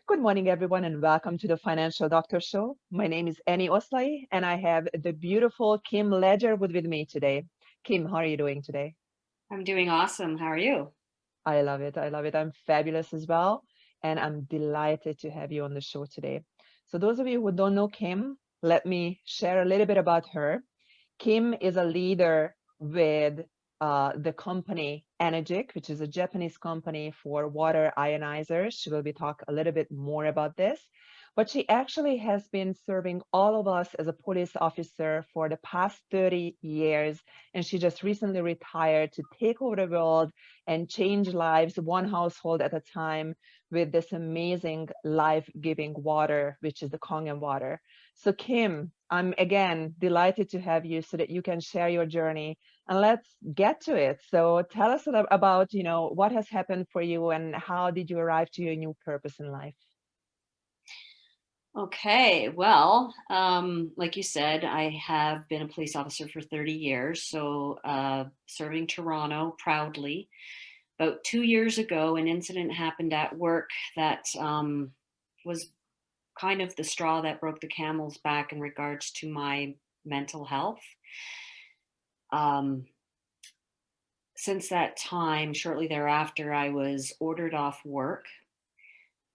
Good morning, everyone, and welcome to the Financial Doctor Show. My name is Annie Osley, and I have the beautiful Kim Ledger with me today. Kim, how are you doing today? I'm doing awesome. How are you? I love it. I love it. I'm fabulous as well, and I'm delighted to have you on the show today. So, those of you who don't know Kim, let me share a little bit about her. Kim is a leader with the company Energic, which is a Japanese company for water ionizers. She will be talk a little bit more about this. But she actually has been serving all of us as a police officer for the past 30 years. And she just recently retired to take over the world and change lives one household at a time with this amazing life-giving water, which is the Kangen water. So, Kim, I'm again delighted to have you so that you can share your journey and let's get to it. So, tell us about, what has happened for you and how did you arrive to your new purpose in life? Okay, well, like you said, I have been a police officer for 30 years, so serving Toronto proudly. About 2 years ago, an incident happened at work that was kind of the straw that broke the camel's back in regards to my mental health. Um, since that time, shortly thereafter, I was ordered off work.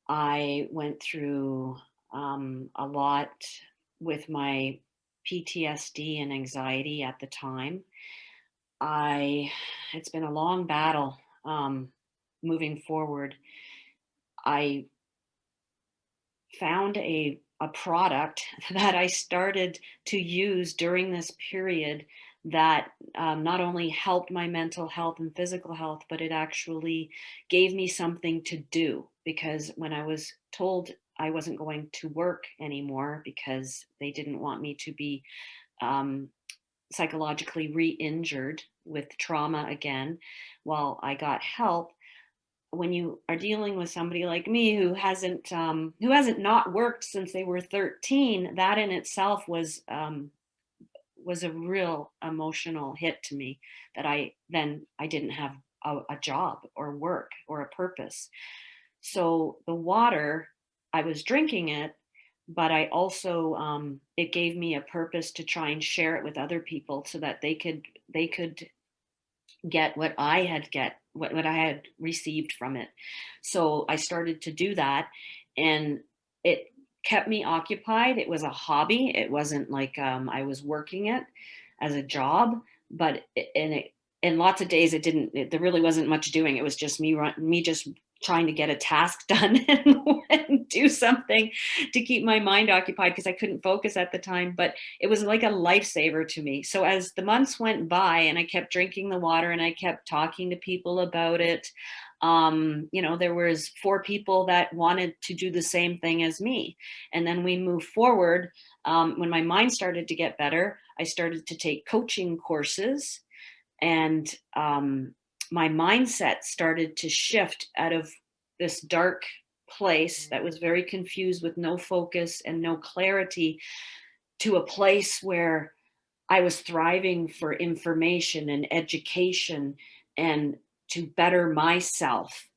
I went through a lot with my PTSD and anxiety at the time. I It's been a long battle moving forward. I found a product that I started to use during this period that not only helped my mental health and physical health, but it actually gave me something to do. Because when I was told I wasn't going to work anymore because they didn't want me to be um, psychologically re injured with trauma again while I got help, when you are dealing with somebody like me who hasn't not worked since they were 13, that in itself was a real emotional hit to me, that I didn't have a job or work or a purpose. So the water, I was drinking it, but I also it gave me a purpose to try and share it with other people so that they could get what I had received from it. So I started to do that, and it kept me occupied. It was a hobby. It wasn't like I was working it as a job, but in lots of days there really wasn't much doing. It was just me just trying to get a task done and do something to keep my mind occupied because I couldn't focus at the time. But it was like a lifesaver to me. So as the months went by and I kept drinking the water and I kept talking to people about it, there was four people that wanted to do the same thing as me. And then we moved forward. When my mind started to get better, I started to take coaching courses, and my mindset started to shift out of this dark place that was very confused with no focus and no clarity to a place where I was thriving for information and education and to better myself,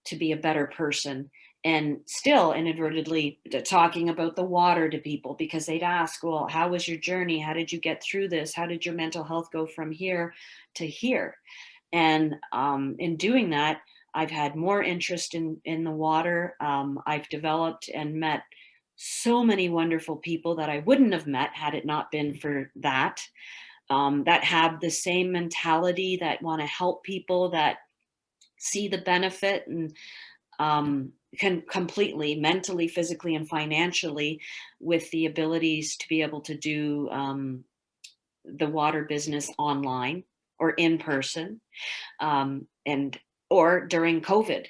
to be a better person. And still inadvertently talking about the water to people because they'd ask, well, how was your journey? How did you get through this? How did your mental health go from here to here? And in doing that, I've had more interest in the water. I've developed and met so many wonderful people that I wouldn't have met had it not been for that. That have the same mentality, that want to help people, that see the benefit, and can completely mentally, physically, and financially with the abilities to be able to do the water business online or in person, and or during COVID,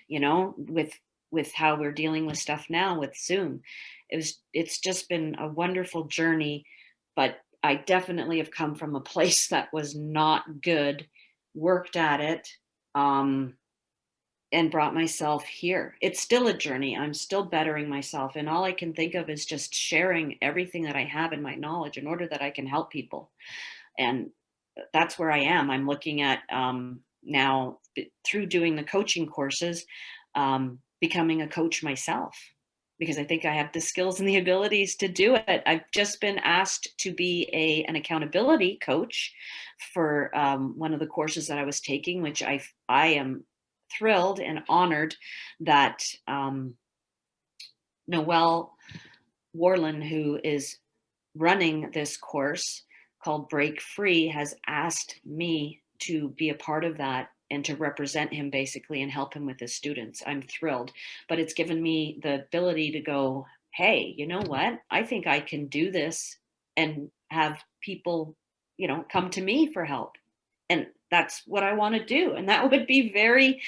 with how we're dealing with stuff now with Zoom. It's just been a wonderful journey, but I definitely have come from a place that was not good, worked at it, um, and brought myself here. It's still a journey. I'm still bettering myself, and all I can think of is just sharing everything that I have in my knowledge in order that I can help people. And that's where I am. I'm looking at now through doing the coaching courses, becoming a coach myself. because I think I have the skills and the abilities to do it. I've just been asked to be an accountability coach for one of the courses that I was taking, which I am thrilled and honored that Noelle Warland, who is running this course called Break Free, has asked me to be a part of that and to represent him basically and help him with his students. I'm thrilled, but it's given me the ability to go, hey, you know what? I think I can do this and have people, come to me for help. And that's what I want to do. And that would be very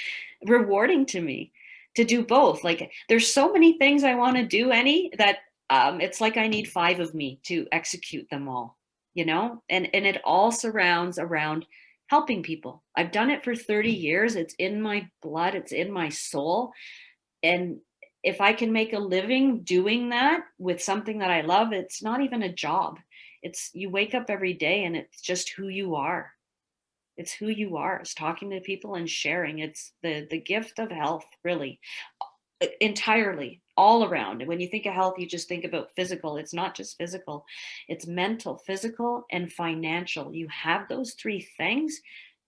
rewarding to me to do both. Like there's so many things I want to do, Annie, that it's like I need 5 of me to execute them all, and it all surrounds around helping people. I've done it for 30 years. It's in my blood. It's in my soul. And if I can make a living doing that with something that I love, it's not even a job. It's you wake up every day and it's just who you are. It's who you are. It's talking to people and sharing. It's the gift of health, really, entirely, all around. And when you think of health, you just think about physical. It's not just physical, it's mental, physical, and financial. You have those 3 things,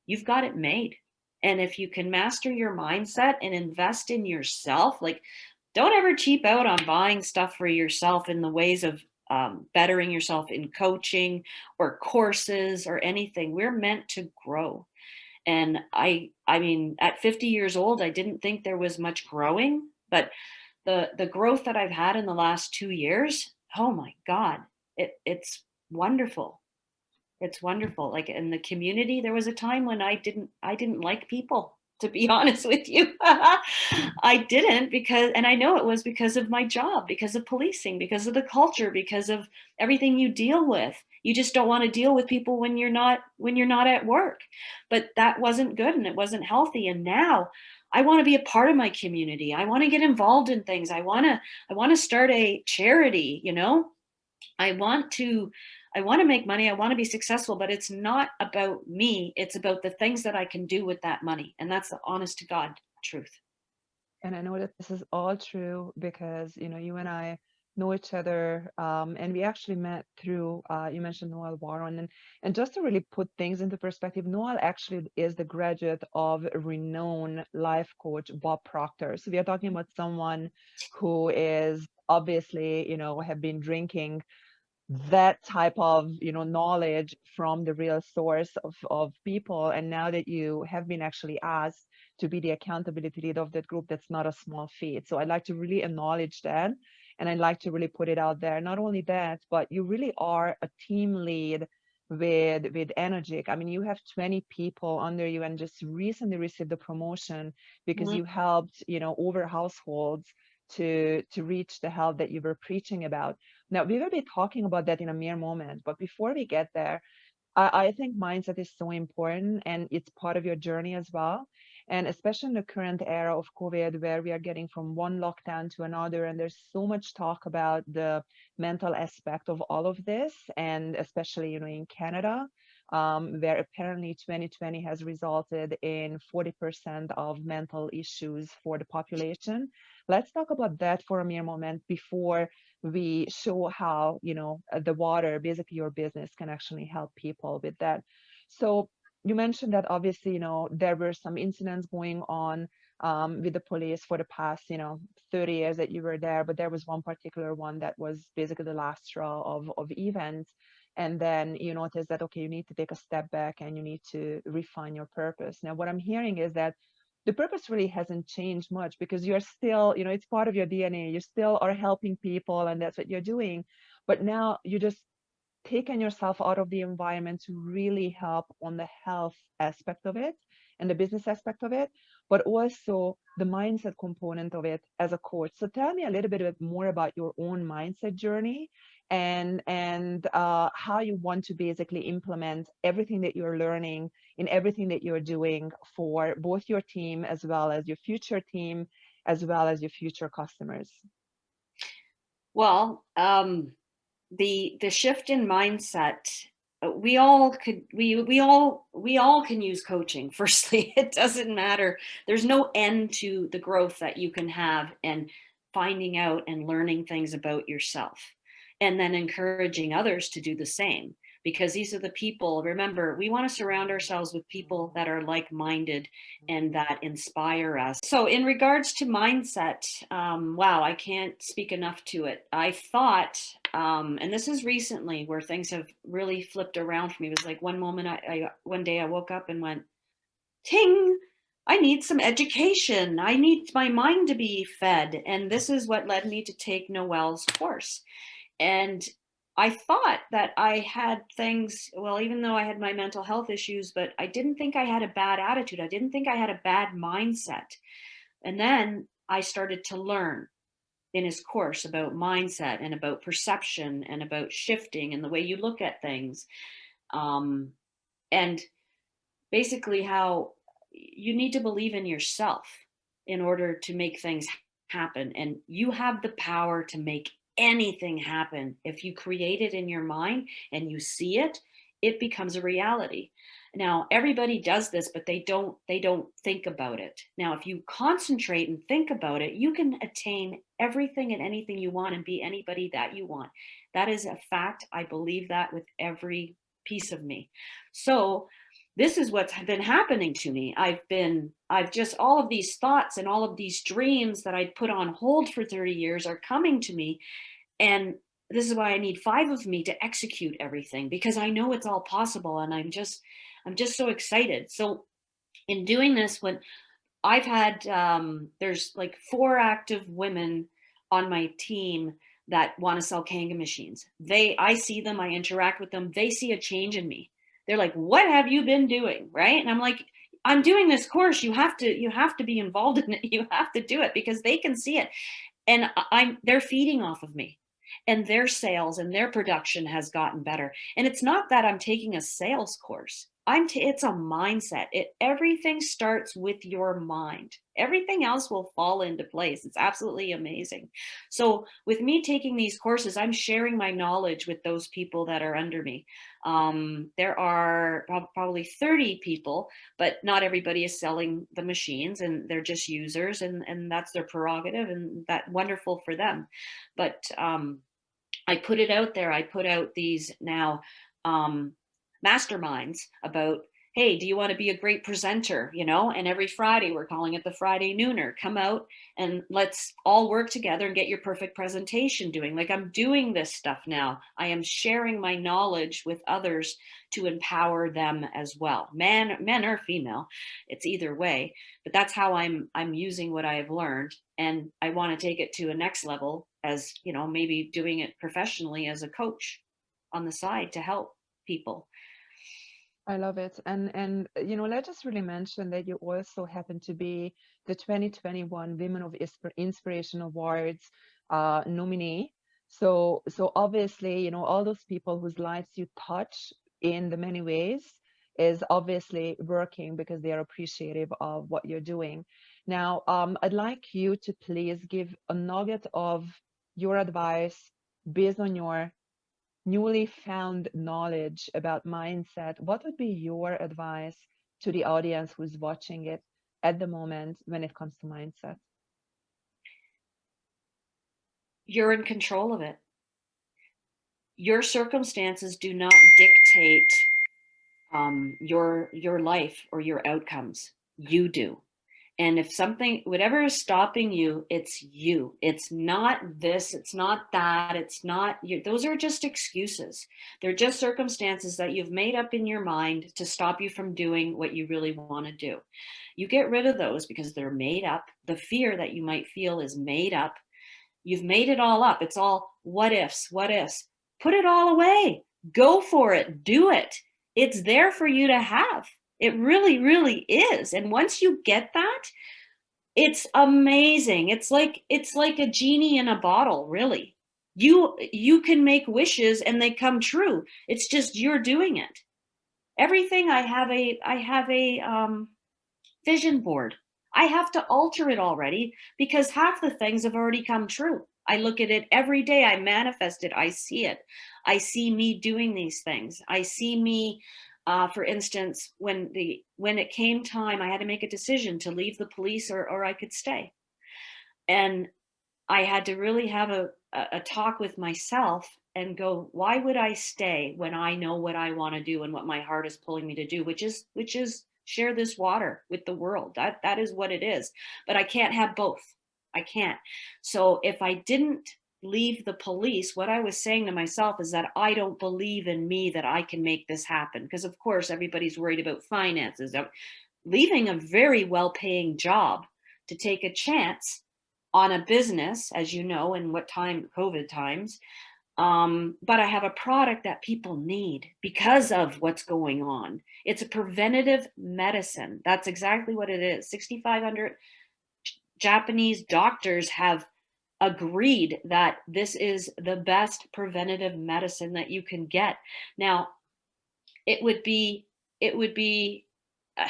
you've got it made. And if you can master your mindset and invest in yourself, like don't ever cheap out on buying stuff for yourself in the ways of bettering yourself in coaching or courses or anything. We're meant to grow. And I mean, at 50 years old, I didn't think there was much growing, but the growth that I've had in the last 2 years, oh my God, it's wonderful. It's wonderful. Like in the community, there was a time when I didn't like people, to be honest with you. I didn't, and I know it was because of my job, because of policing, because of the culture, because of everything you deal with. You just don't want to deal with people when you're not at work. But that wasn't good and it wasn't healthy. And now I want to be a part of my community. I want to get involved in things. I want to start a charity, I want to I want to make money, I want to be successful, but it's not about me. It's about the things that I can do with that money. And that's the honest to God truth. And I know that this is all true because, you and I know each other, and we actually met through, you mentioned Noel Warren. And just to really put things into perspective, Noel actually is the graduate of renowned life coach Bob Proctor. So we are talking about someone who is obviously, have been drinking that type of knowledge from the real source of people. And now that you have been actually asked to be the accountability lead of that group, that's not a small feat. So I'd like to really acknowledge that, and I'd like to really put it out there. Not only that, but you really are a team lead with Energic. I mean, you have 20 people under you and just recently received a promotion because Mhm. you helped over households to reach the health that you were preaching about. Now, we will be talking about that in a mere moment, but before we get there, I think mindset is so important and it's part of your journey as well. And especially in the current era of COVID, where we are getting from one lockdown to another, and there's so much talk about the mental aspect of all of this, and especially, in Canada, where apparently 2020 has resulted in 40% of mental issues for the population. Let's talk about that for a mere moment before we show how the water, basically your business, can actually help people with that. So you mentioned that obviously there were some incidents going on with the police for the past 30 years that you were there, but there was one particular one that was basically the last straw of events. And then you notice that, okay, you need to take a step back and you need to refine your purpose. Now what I'm hearing is that the purpose really hasn't changed much because you're still, it's part of your DNA. You still are helping people and that's what you're doing. But now you just taken yourself out of the environment to really help on the health aspect of it and the business aspect of it, but also the mindset component of it as a coach. So tell me a little bit more about your own mindset journey and how you want to basically implement everything that you're learning in everything that you're doing for both your team as well as your future team as well as your future customers. Well, the shift in mindset, we all can use coaching. Firstly, it doesn't matter. There's no end to the growth that you can have, and finding out and learning things about yourself, and then encouraging others to do the same. Because these are the people, remember, we want to surround ourselves with people that are like minded and that inspire us. So, in regards to mindset, wow, I can't speak enough to it. I thought, and this is recently where things have really flipped around for me. It was like one moment, one day I woke up and went, ting, I need some education. I need my mind to be fed. And this is what led me to take Noelle's course. And I thought that I had things, well, even though I had my mental health issues, but I didn't think I had a bad attitude. I didn't think I had a bad mindset. And then I started to learn in his course about mindset and about perception and about shifting and the way you look at things. And basically how you need to believe in yourself in order to make things happen. And you have the power to make anything happen. If you create it in your mind and you see it, it becomes a reality. Now, everybody does this, but they don't think about it. Now, if you concentrate and think about it, you can attain everything and anything you want and be anybody that you want. That is a fact. I believe that with every piece of me. So, this is what's been happening to me. I've just, all of these thoughts and all of these dreams that I'd put on hold for 30 years are coming to me. And this is why I need 5 of me to execute everything, because I know it's all possible. And I'm just so excited. So in doing this, when I've had, there's like 4 active women on my team that want to sell Kanga machines. I see them, I interact with them, they see a change in me. They're like, what have you been doing? Right. And I'm like, I'm doing this course. You have to be involved in it. You have to do it because they can see it. And they're feeding off of me, and their sales and their production has gotten better. And it's not that I'm taking a sales course. It's a mindset. Everything starts with your mind. Everything else will fall into place. It's absolutely amazing. So with me taking these courses, I'm sharing my knowledge with those people that are under me. There are probably 30 people, but not everybody is selling the machines, and they're just users, and that's their prerogative, and that wonderful for them. But I put it out there. I put out these now masterminds about, hey, do you want to be a great presenter? And every Friday, we're calling it the Friday Nooner. Come out and let's all work together and get your perfect presentation doing. Like, I'm doing this stuff now. I am sharing my knowledge with others to empower them as well. Men or female, it's either way. But that's how I'm using what I have learned, and I want to take it to a next level, as maybe doing it professionally as a coach on the side to help people. I love it. And let's just really mention that you also happen to be the 2021 Women of Inspiration Awards nominee. So obviously, all those people whose lives you touch in the many ways is obviously working because they are appreciative of what you're doing. Now, I'd like you to please give a nugget of your advice based on your newly found knowledge about mindset. What would be your advice to the audience who's watching it at the moment when it comes to mindset? You're in control of it. Your circumstances do not dictate your life or your outcomes. You do. And if something, whatever is stopping you, it's you. It's not this, it's not that, it's not you. Those are just excuses. They're just circumstances that you've made up in your mind to stop you from doing what you really want to do. You get rid of those because they're made up. The fear that you might feel is made up. You've made it all up. It's all what ifs, what ifs. Put it all away. Go for it. Do it. It's there for you to have. It really, really is. And once you get that, it's amazing. It's like a genie in a bottle, really. You can make wishes and they come true. It's just you're doing it. Everything I have a vision board. I have to alter it already because half the things have already come true. I look at it every day. I manifest it. I see it. I see me doing these things. I see me, for instance, when it came time, I had to make a decision to leave the police or I could stay. And I had to really have a talk with myself and go, why would I stay when I know what I want to do and what my heart is pulling me to do, which is share this water with the world. That is what it is. But I can't have both. I can't. So if I didn't leave the police, what I was saying to myself is that I don't believe in me that I can make this happen. Because of course everybody's worried about finances. Leaving a very well-paying job to take a chance on a business, as you know, in what time, COVID times. But I have a product that people need because of what's going on. It's a preventative medicine. That's exactly what it is. 6,500 Japanese doctors have agreed that this is the best preventative medicine that you can get. Now, it would be uh,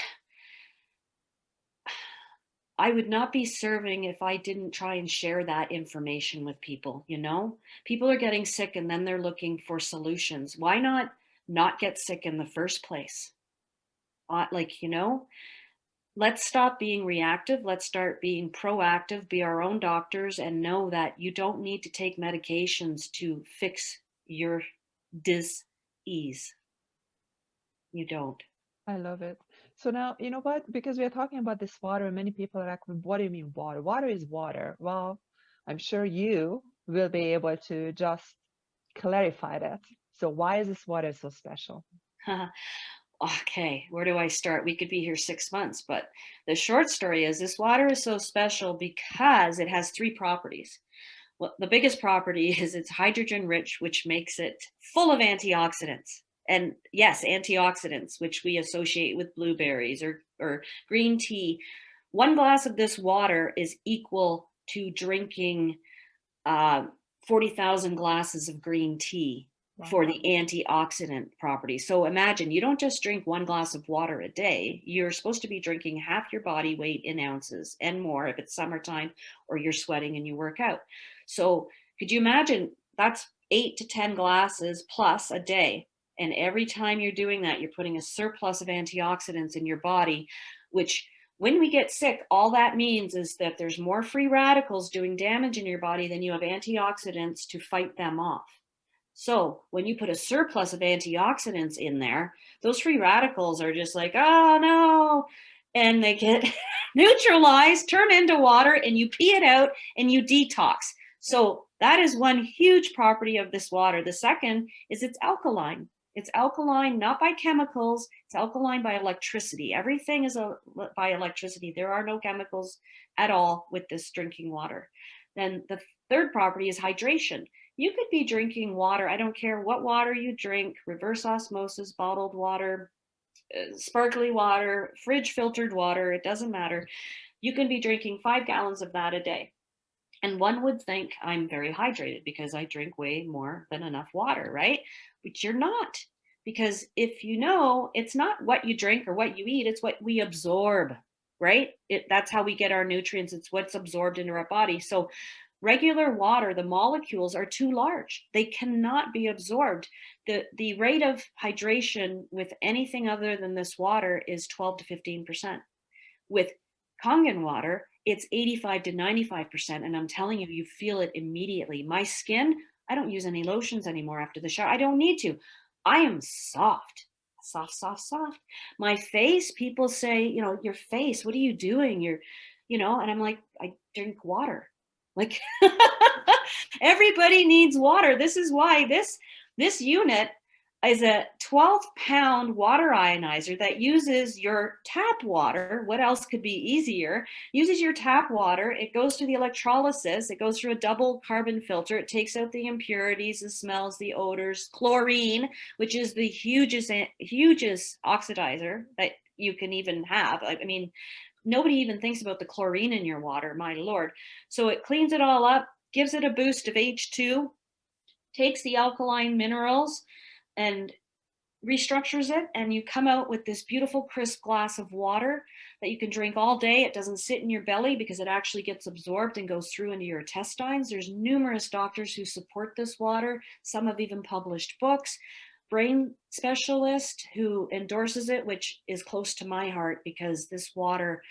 I would not be serving if I didn't try and share that information with people, you know? People are getting sick and then they're looking for solutions. Why not get sick in the first place? Like, let's stop being reactive. Let's start being proactive, be our own doctors, and know that you don't need to take medications to fix your dis-ease. You don't. I love it. So now, you know what? Because we are talking about this water, many people are like, what do you mean water? Water is water. Well, I'm sure you will be able to just clarify that. So why is this water so special? Okay, where do I start? We could be here 6 months, but the short story is this water is so special because it has three properties. Well, the biggest property is it's hydrogen rich, which makes it full of antioxidants. And yes, antioxidants, which we associate with blueberries or green tea. One glass of this water is equal to drinking uh, 40,000 glasses of green tea for Wow. the antioxidant property. So imagine you don't just drink one glass of water a day. You're supposed to be drinking half your body weight in ounces and more if it's summertime or you're sweating and you work out. So could you imagine that's 8 to 10 glasses plus a day? And every time you're doing that, you're putting a surplus of antioxidants in your body, which when we get sick, all that means is that there's more free radicals doing damage in your body than you have antioxidants to fight them off. So when you put a surplus of antioxidants in there, those free radicals are just like, oh no, and they get neutralized, turn into water, and you pee it out and you detox. So that is one huge property of this water. The second is it's alkaline. It's alkaline not by chemicals, it's alkaline by electricity. Everything is by electricity. There are no chemicals at all with this drinking water. Then the third property is hydration. You could be drinking water. I don't care what water you drink, reverse osmosis, bottled water, sparkly water, fridge filtered water, it doesn't matter. You can be drinking 5 gallons of that a day. And one would think I'm very hydrated because I drink way more than enough water, right? But you're not. Because if you know, it's not what you drink or what you eat, it's what we absorb, right? That's how we get our nutrients. It's what's absorbed into our body. So regular water, the molecules are too large. They cannot be absorbed. The rate of hydration with anything other than this water is 12 to 15%. With Kangen water, it's 85 to 95%. And I'm telling you, you feel it immediately. My skin, I don't use any lotions anymore after the shower. I don't need to. I am soft, soft, soft, soft. My face, people say, your face, what are you doing? And I'm like, I drink water. Like everybody needs water. This is why this unit is a 12-pound water ionizer that uses your tap water. What else could be easier? Uses your tap water. It goes through the electrolysis. It goes through a double carbon filter. It takes out the impurities, the smells, the odors, chlorine, which is the hugest oxidizer that you can even have. I mean, nobody even thinks about the chlorine in your water, my Lord. So it cleans it all up, gives it a boost of H2, takes the alkaline minerals and restructures it, and you come out with this beautiful crisp glass of water that you can drink all day. It doesn't sit in your belly because it actually gets absorbed and goes through into your intestines. There's numerous doctors who support this water. Some have even published books. Brain specialist who endorses it, which is close to my heart because this water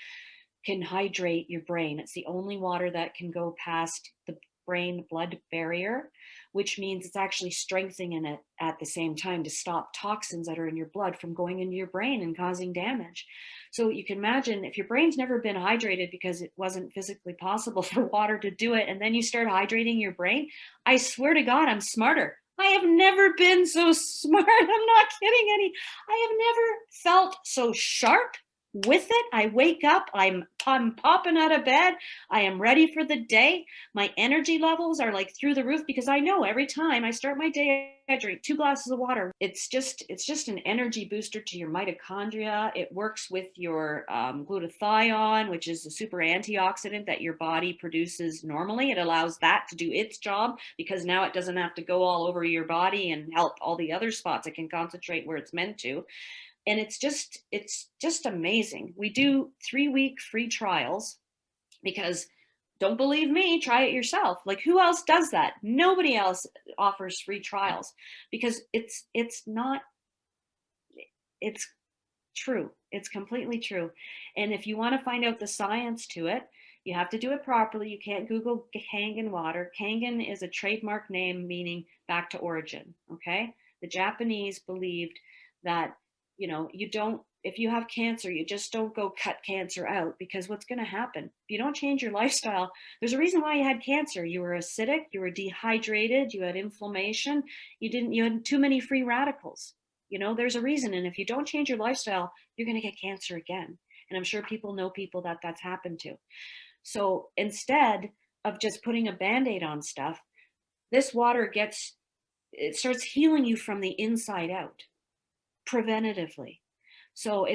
can hydrate your brain. It's the only water that can go past the brain blood barrier, which means it's actually strengthening it at the same time to stop toxins that are in your blood from going into your brain and causing damage. So you can imagine if your brain's never been hydrated because it wasn't physically possible for water to do it, and then you start hydrating your brain, I swear to God, I'm smarter. I have never been so smart. I'm not kidding any. I have never felt so sharp with it. I wake up, I'm popping out of bed. I am ready for the day. My energy levels are like through the roof because I know every time I start my day, I drink 2 glasses of water. It's just an energy booster to your mitochondria. It works with your glutathione, which is a super antioxidant that your body produces normally. It allows that to do its job because now it doesn't have to go all over your body and help all the other spots. It can concentrate where it's meant to. And it's just amazing. We do 3-week free trials because, don't believe me, try it yourself. Like, who else does that? Nobody else offers free trials because it's not, it's true. It's completely true. And if you want to find out the science to it, you have to do it properly. You can't Google Kangen water. Kangen is a trademark name meaning back to origin. Okay. The Japanese believed that, you don't, if you have cancer, you just don't go cut cancer out, because what's going to happen if you don't change your lifestyle? There's a reason why you had cancer. You were acidic, you were dehydrated, you had inflammation, you had too many free radicals. There's a reason. And if you don't change your lifestyle, you're going to get cancer again. And I'm sure people know people that that's happened to. So instead of just putting a band-aid on stuff, this water it starts healing you from the inside out preventatively. So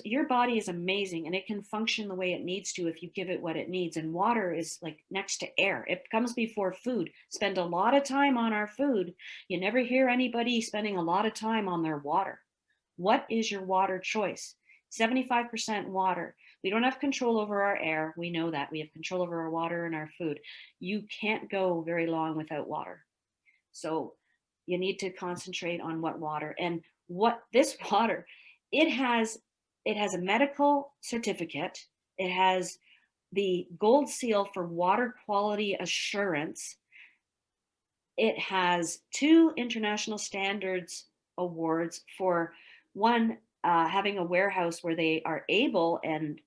your body is amazing and it can function the way it needs to if you give it what it needs. And water is like next to air. It comes before food. Spend a lot of time on our food. You never hear anybody spending a lot of time on their water. What is your water choice? 75% water. We don't have control over our air. We know that. We have control over our water and our food. You can't go very long without water. So you need to concentrate on what water. And what this water, it has a medical certificate. It has the gold seal for water quality assurance. It has 2 international standards awards for one, having a warehouse where they are able and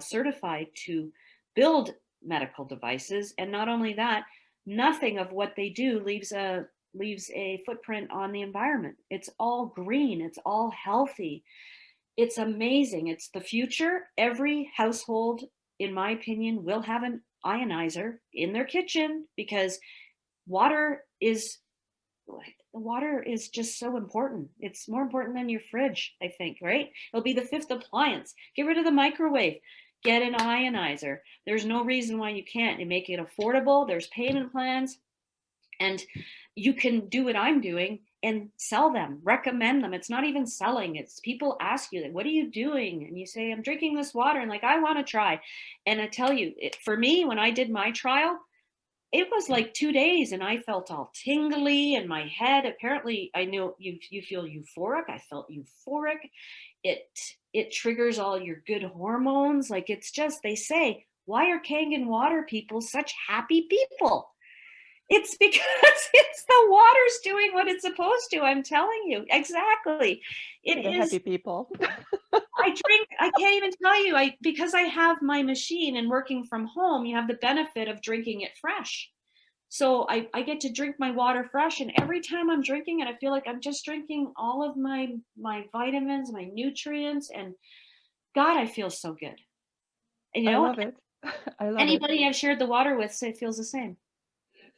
certified to build medical devices. And not only that, nothing of what they do leaves a footprint on the environment. It's all green. It's all healthy. It's amazing. It's the future. Every household, in my opinion, will have an ionizer in their kitchen because water is just so important. It's more important than your fridge, I think, right? It'll be the 5th appliance. Get rid of the microwave. Get an ionizer. There's no reason why you can't. You make it affordable. There's payment plans. And you can do what I'm doing and sell them, recommend them. It's not even selling. It's people ask you, like, what are you doing? And you say, I'm drinking this water. And like, I want to try. And I tell you, for me, when I did my trial, it was like 2 days and I felt all tingly in my head. Apparently, I know you feel euphoric. I felt euphoric. It triggers all your good hormones. Like, it's just, they say, why are Kangen water people such happy people? It's because it's the water's doing what it's supposed to. I'm telling you. Exactly. It The is. happy people. I can't even tell you, because I have my machine and working from home, you have the benefit of drinking it fresh. So I get to drink my water fresh, and every time I'm drinking it, I feel like I'm just drinking all of my vitamins, my nutrients, and God, I feel so good. And I love it. I love it. anybody I've shared the water with say feels the same.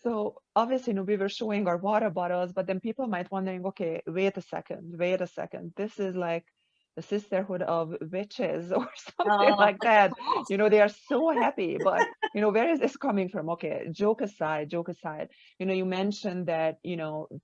So obviously, we were showing our water bottles, but then people might wondering, okay, wait a second, wait a second. This is like the sisterhood of witches or something Oh, like that. They are so happy, but where is this coming from? Okay, joke aside, joke aside. You mentioned that,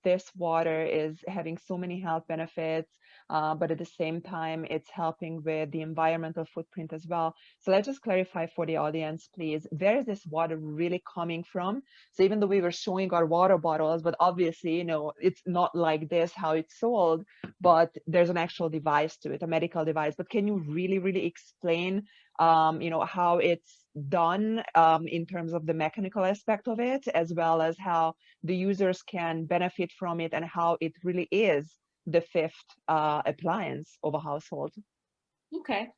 this water is having so many health benefits. but at the same time, it's helping with the environmental footprint as well. So let's just clarify for the audience, please, where is this water really coming from? So even though we were showing our water bottles, but obviously, it's not like this, how it's sold, but there's an actual device to it, a medical device. But can you really, really explain, how it's done in terms of the mechanical aspect of it, as well as how the users can benefit from it and how it really is the fifth appliance of a household? Okay.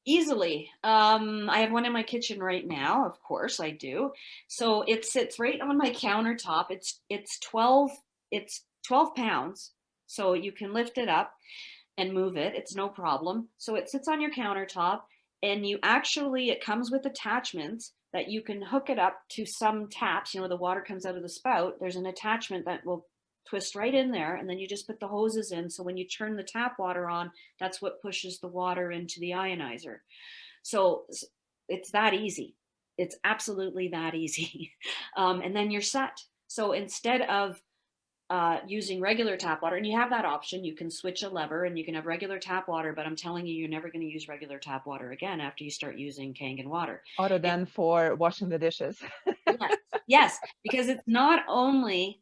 Easily. I have one in my kitchen right now. Of course I do. So it sits right on my countertop. It's 12 pounds. So you can lift it up and move it. It's no problem. So it sits on your countertop, and it comes with attachments that you can hook it up to some taps. The water comes out of the spout. There's an attachment that will twist right in there, and then you just put the hoses in. So when you turn the tap water on, that's what pushes the water into the ionizer. So it's that easy. It's absolutely that easy. And then you're set. So instead of using regular tap water, and you have that option, you can switch a lever and you can have regular tap water, but I'm telling you, you're never going to use regular tap water again after you start using Kangen water. Other And than for washing the dishes. yes, yes, because it's not only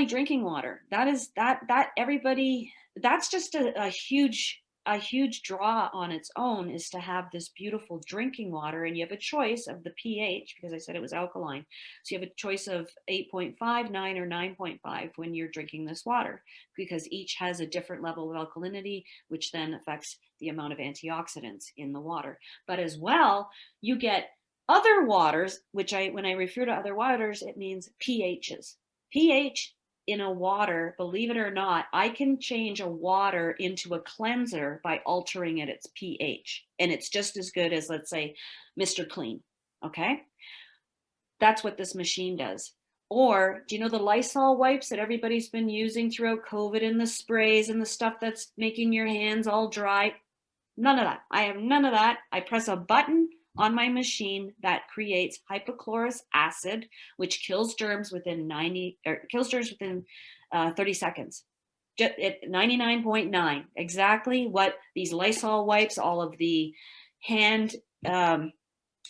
drinking water. That everybody, that's just a huge draw on its own, is to have this beautiful drinking water, and you have a choice of the pH, because I said it was alkaline. So you have a choice of 8.5, 9, or 9.5 when you're drinking this water, because each has a different level of alkalinity, which then affects the amount of antioxidants in the water. But as well, you get other waters, when I refer to other waters, it means pHs. pH in a water, believe it or not, I can change a water into a cleanser by altering its pH. And it's just as good as, let's say, Mr. Clean. Okay? That's what this machine does. Or do you know the Lysol wipes that everybody's been using throughout COVID, and the sprays and the stuff that's making your hands all dry? None of that. I have none of that. I press a button on my machine that creates hypochlorous acid, which kills germs within 30 seconds. Just at 99.9, exactly what these Lysol wipes, all of the hand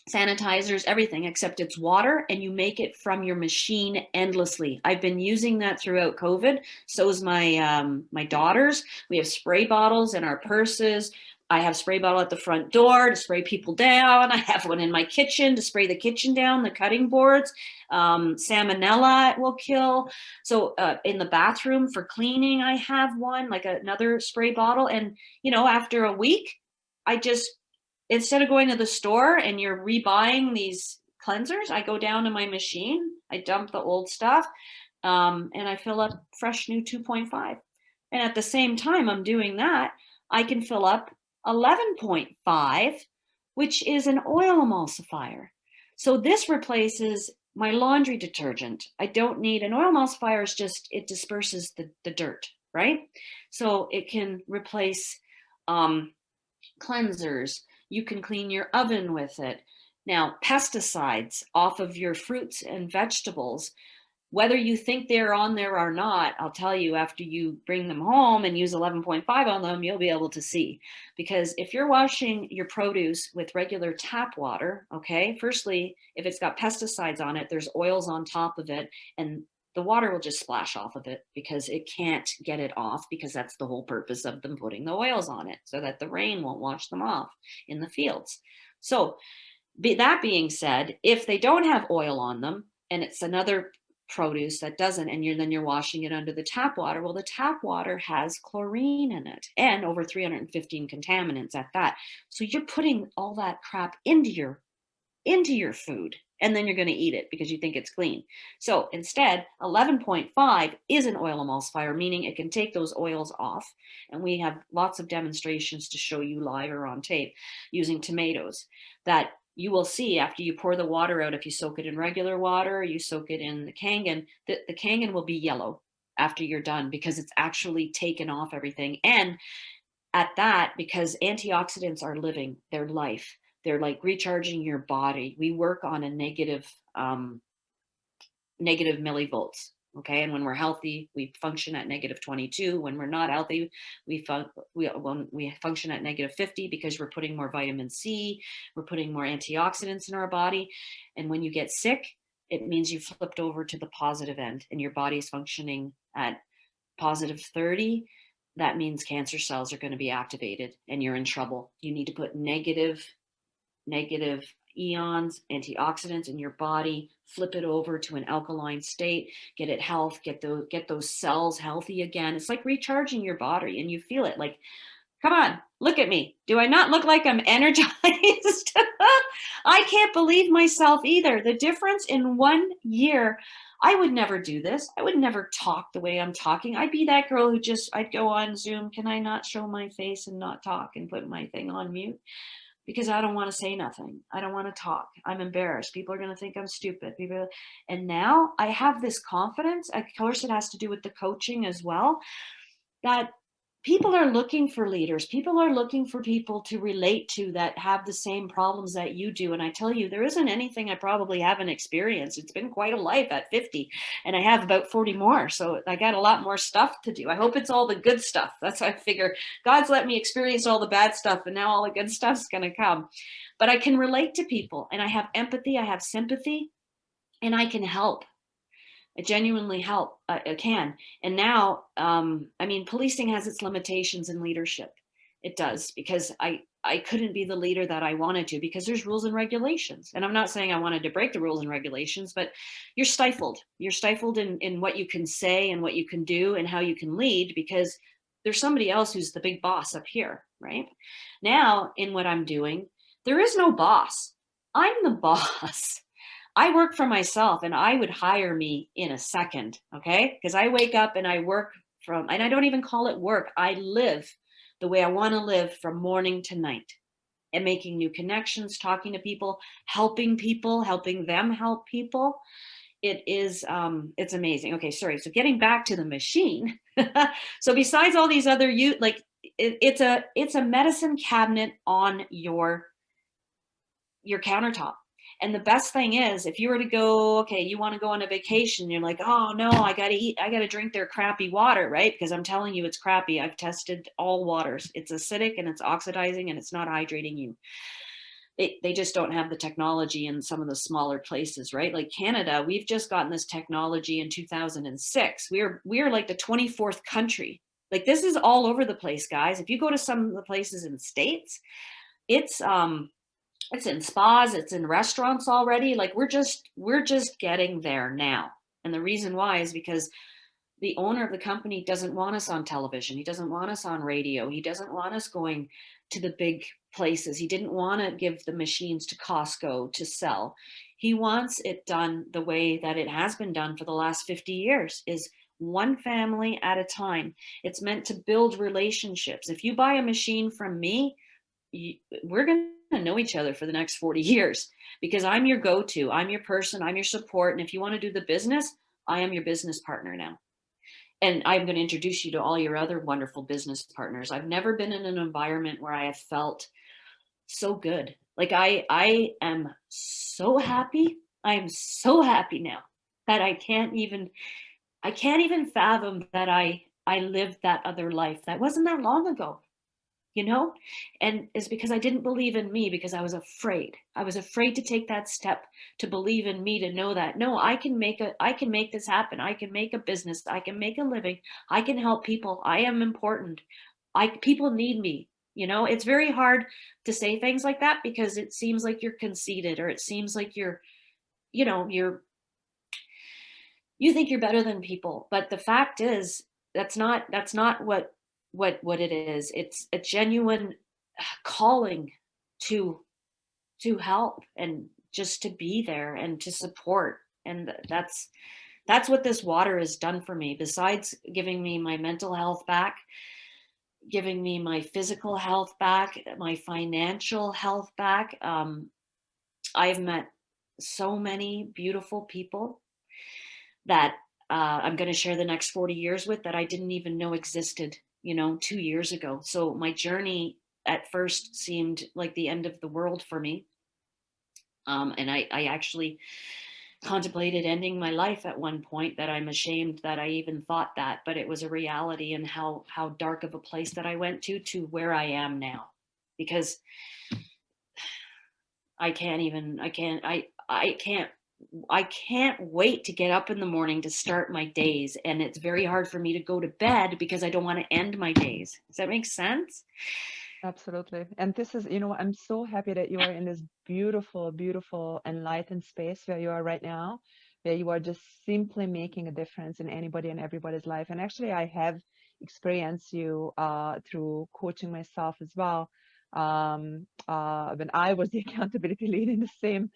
sanitizers, everything, except it's water, and you make it from your machine endlessly. I've been using that throughout COVID. So is my daughters. We have spray bottles in our purses. I have spray bottle at the front door to spray people down. I have one in my kitchen to spray the kitchen down, the cutting boards. Salmonella it will kill. So in the bathroom for cleaning, I have one, like another spray bottle. And after a week, I just, instead of going to the store and you're rebuying these cleansers, I go down to my machine, I dump the old stuff, and I fill up fresh new 2.5. And at the same time I'm doing that, I can fill up 11.5, which is an oil emulsifier. So this replaces my laundry detergent. I don't need an oil emulsifier, it disperses the dirt, right? So it can replace cleansers. You can clean your oven with it. Now, pesticides off of your fruits and vegetables, whether you think they're on there or not, I'll tell you, after you bring them home and use 11.5 on them, you'll be able to see. Because if you're washing your produce with regular tap water, okay, firstly, if it's got pesticides on it, there's oils on top of it, and the water will just splash off of it because it can't get it off, because that's the whole purpose of them putting the oils on it, so that the rain won't wash them off in the fields. So that being said, if they don't have oil on them and it's another produce that doesn't, and then you're washing it under the tap water, well, the tap water has chlorine in it and over 315 contaminants at that. So you're putting all that crap into your food, and then you're going to eat it because you think it's clean. So instead, 11.5 is an oil emulsifier, meaning it can take those oils off. And we have lots of demonstrations to show you live or on tape using tomatoes, that you will see after you pour the water out, if you soak it in regular water or you soak it in the Kangen, the Kangen will be yellow after you're done, because it's actually taken off everything. And at that, because antioxidants are living, they're life. They're like recharging your body. We work on a negative millivolts. Okay. And when we're healthy, we function at -22. When we're not healthy, we function at -50 because we're putting more vitamin C, we're putting more antioxidants in our body. And when you get sick, it means you flipped over to the positive end and your body is functioning at +30. That means cancer cells are going to be activated and you're in trouble. You need to put negative ions, antioxidants in your body, flip it over to an alkaline state, get it health, get those cells healthy again. It's like recharging your body and you feel it like, come on, look at me. Do I not look like I'm energized? I can't believe myself either. The difference in 1 year, I would never do this. I would never talk the way I'm talking. I'd be that girl who I'd go on Zoom. Can I not show my face and not talk and put my thing on mute? Because I don't want to say nothing. I don't want to talk. I'm embarrassed. People are going to think I'm stupid. And now I have this confidence. Of course, it has to do with the coaching as well, that people are looking for leaders. People are looking for people to relate to that have the same problems that you do. And I tell you, there isn't anything I probably haven't experienced. It's been quite a life at 50 and I have about 40 more. So I got a lot more stuff to do. I hope it's all the good stuff. That's why I figure God's let me experience all the bad stuff and now all the good stuff's going to come. But I can relate to people and I have empathy, I have sympathy, and I can help. I genuinely help. I can. And now, I mean, policing has its limitations in leadership. It does, because I couldn't be the leader that I wanted to because there's rules and regulations. And I'm not saying I wanted to break the rules and regulations, but you're stifled. You're stifled in what you can say and what you can do and how you can lead because there's somebody else who's the big boss up here, right? Now, in what I'm doing, there is no boss. I'm the boss. I work for myself and I would hire me in a second, okay? Because I wake up and I work and I don't even call it work. I live the way I want to live from morning to night and making new connections, talking to people, helping them help people. It's amazing. Okay, sorry. So getting back to the machine. So besides all these other, it's a medicine cabinet on your countertop. And the best thing is, if you were to go, okay, you want to go on a vacation, you're like, oh no, I got to drink their crappy water, right? Because I'm telling you, it's crappy. I've tested all waters. It's acidic and it's oxidizing and it's not hydrating you. They just don't have the technology in some of the smaller places, right? Like Canada, we've just gotten this technology in 2006. We're like the 24th country. Like this is all over the place, guys. If you go to some of the places in the States, it's in spas, it's in restaurants already. Like we're just getting there now. And the reason why is because the owner of the company doesn't want us on television. He doesn't want us on radio. He doesn't want us going to the big places. He didn't want to give the machines to Costco to sell. He wants it done the way that it has been done for the last 50 years, is one family at a time. It's meant to build relationships. If you buy a machine from me, we're going to know each other for the next 40 years because I'm your go-to. I'm your person. I'm your support. And if you want to do the business, I am your business partner now. And I'm going to introduce you to all your other wonderful business partners. I've never been in an environment where I have felt so good. Like I am so happy. I am so happy now that I can't even fathom that I lived that other life. That wasn't that long ago, you know? And it's because I didn't believe in me because I was afraid. I was afraid to take that step to believe in me, to know that, no, I can make this happen. I can make a business. I can make a living. I can help people. I am important. People need me. You know, it's very hard to say things like that because it seems like you're conceited or it seems like you think you're better than people. But the fact is that's not what it is. It's a genuine calling to help and just to be there and to support. And that's what this water has done for me, besides giving me my mental health back, giving me my physical health back, my financial health back. I've met so many beautiful people that I'm going to share the next 40 years with that I didn't even know existed, 2 years ago. So my journey at first seemed like the end of the world for me. And I actually contemplated ending my life at one point, that I'm ashamed that I even thought that, but it was a reality, and how dark of a place that I went to where I am now. Because I can't even I can't wait to get up in the morning to start my days, and it's very hard for me to go to bed because I don't want to end my days. Does that make sense? Absolutely. And this is, I'm so happy that you are in this beautiful, beautiful, enlightened space where you are right now, where you are just simply making a difference in anybody and everybody's life. And actually, I have experienced you through coaching myself as well. When I was the accountability lead in the same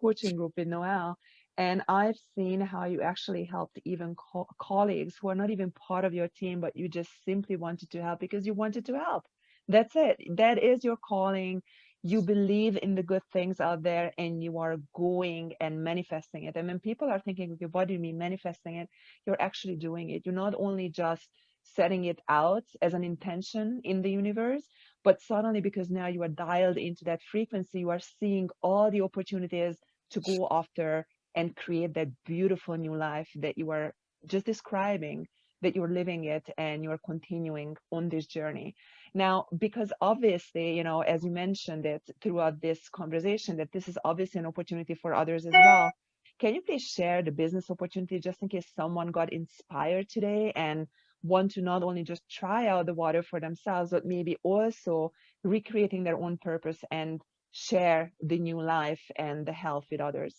coaching group with Noel. And I've seen how you actually helped even colleagues who are not even part of your team, but you just simply wanted to help because you wanted to help. That's it. That is your calling. You believe in the good things out there and you are going and manifesting it. And when people are thinking, okay, what do you mean manifesting it? You're actually doing it. You're not only just setting it out as an intention in the universe, but suddenly because now you are dialed into that frequency, you are seeing all the opportunities to go after and create that beautiful new life that you are just describing, that you're living it and you're continuing on this journey. Now, because obviously, as you mentioned it throughout this conversation, that this is obviously an opportunity for others as well. Can you please share the business opportunity just in case someone got inspired today and want to not only just try out the water for themselves, but maybe also recreating their own purpose and share the new life and the health with others?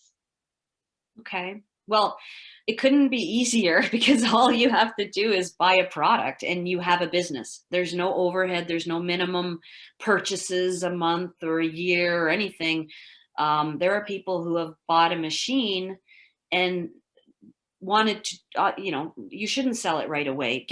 Okay. Well, it couldn't be easier because all you have to do is buy a product and you have a business. There's no overhead, there's no minimum purchases a month or a year or anything. There are people who have bought a machine and wanted to, you shouldn't sell it right away.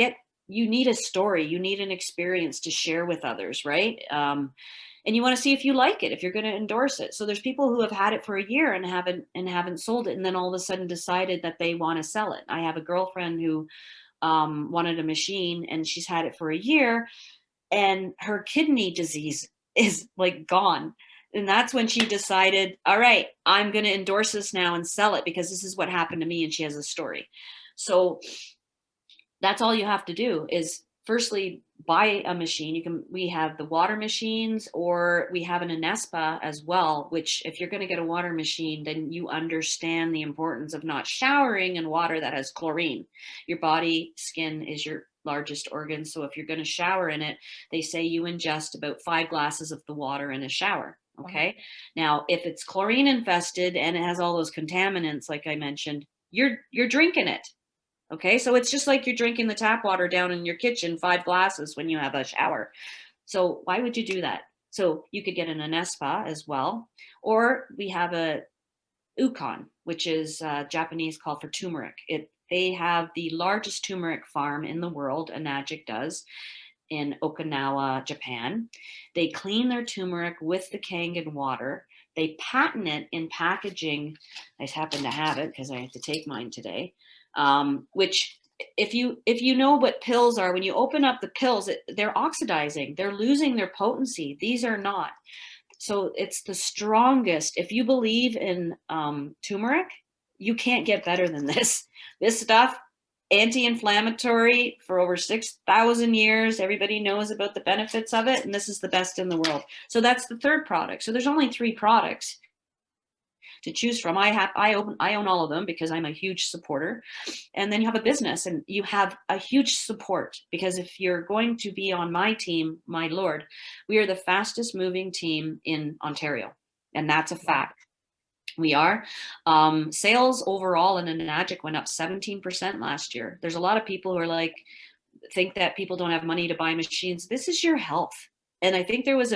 You need a story, you need an experience to share with others, right? And you want to see if you like it, if you're going to endorse it. So there's people who have had it for a year and haven't sold it, and then all of a sudden decided that they want to sell it. I have a girlfriend who wanted a machine, and she's had it for a year, and her kidney disease is like gone. And that's when she decided, all right, I'm going to endorse this now and sell it because this is what happened to me. And she has a story. So that's all you have to do is firstly buy a machine. We have the water machines, or we have an Anespa as well, which if you're going to get a water machine, then you understand the importance of not showering in water that has chlorine. Your body skin is your largest organ. So if you're going to shower in it, they say you ingest about 5 glasses of the water in a shower. Wow. Okay. Now, if it's chlorine infested and it has all those contaminants, like I mentioned, you're drinking it. Okay, so it's just like you're drinking the tap water down in your kitchen, 5 glasses when you have a shower. So why would you do that? So you could get an Anespa as well, or we have a Ukon, which is Japanese called for turmeric. They have the largest turmeric farm in the world, Enagic does, in Okinawa, Japan. They clean their turmeric with the Kangen water. They patent it in packaging. I just happen to have it because I have to take mine today. Which if you know what pills are, when you open up the pills, they're oxidizing. They're losing their potency. These are not. So it's the strongest. If you believe in turmeric, you can't get better than this. This stuff, anti-inflammatory for over 6,000 years. Everybody knows about the benefits of it, and this is the best in the world. So that's the third product. So there's only 3 products to choose from. I own all of them because I'm a huge supporter. And then you have a business and you have a huge support, because if you're going to be on my team, my lord, we are the fastest moving team in Ontario, and that's a Wow. fact. We are. Sales overall in Enagic went up 17% last year. There's a lot of people who are like, think that people don't have money to buy machines. This is your health. And I think there was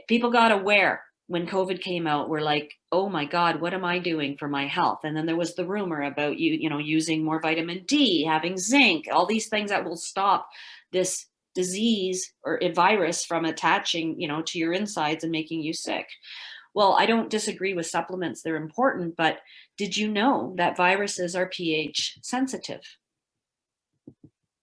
people got aware when COVID came out. We're like, oh my God, what am I doing for my health? And then there was the rumor about using more vitamin D, having zinc, all these things that will stop this disease or a virus from attaching, to your insides and making you sick. Well, I don't disagree with supplements. They're important, but did you know that viruses are pH sensitive?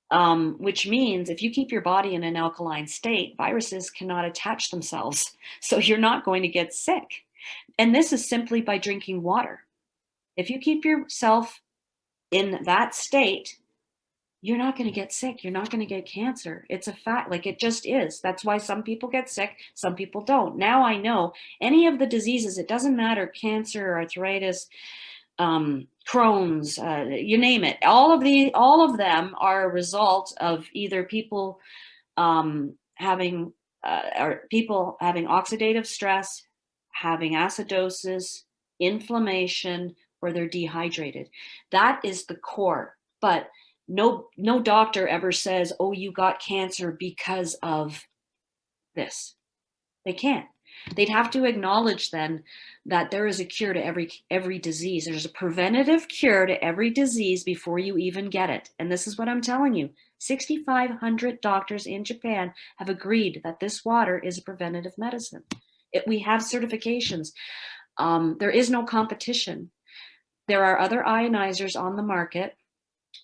Which means if you keep your body in an alkaline state, viruses cannot attach themselves. So you're not going to get sick. And this is simply by drinking water. If you keep yourself in that state, you're not going to get sick. You're not going to get cancer. It's a fact. Like, it just is. That's why some people get sick, some people don't. Now I know any of the diseases, it doesn't matter, cancer, arthritis, Crohn's, you name it. All of them are a result of either people having oxidative stress, having acidosis, inflammation, or they're dehydrated. That is the core. But no doctor ever says, oh, you got cancer because of this. They can't. They'd have to acknowledge then that there is a cure to every disease. There's a preventative cure to every disease before you even get it. And this is what I'm telling you. 6,500 doctors in Japan have agreed that this water is a preventative medicine. We have certifications. There is no competition. There are other ionizers on the market,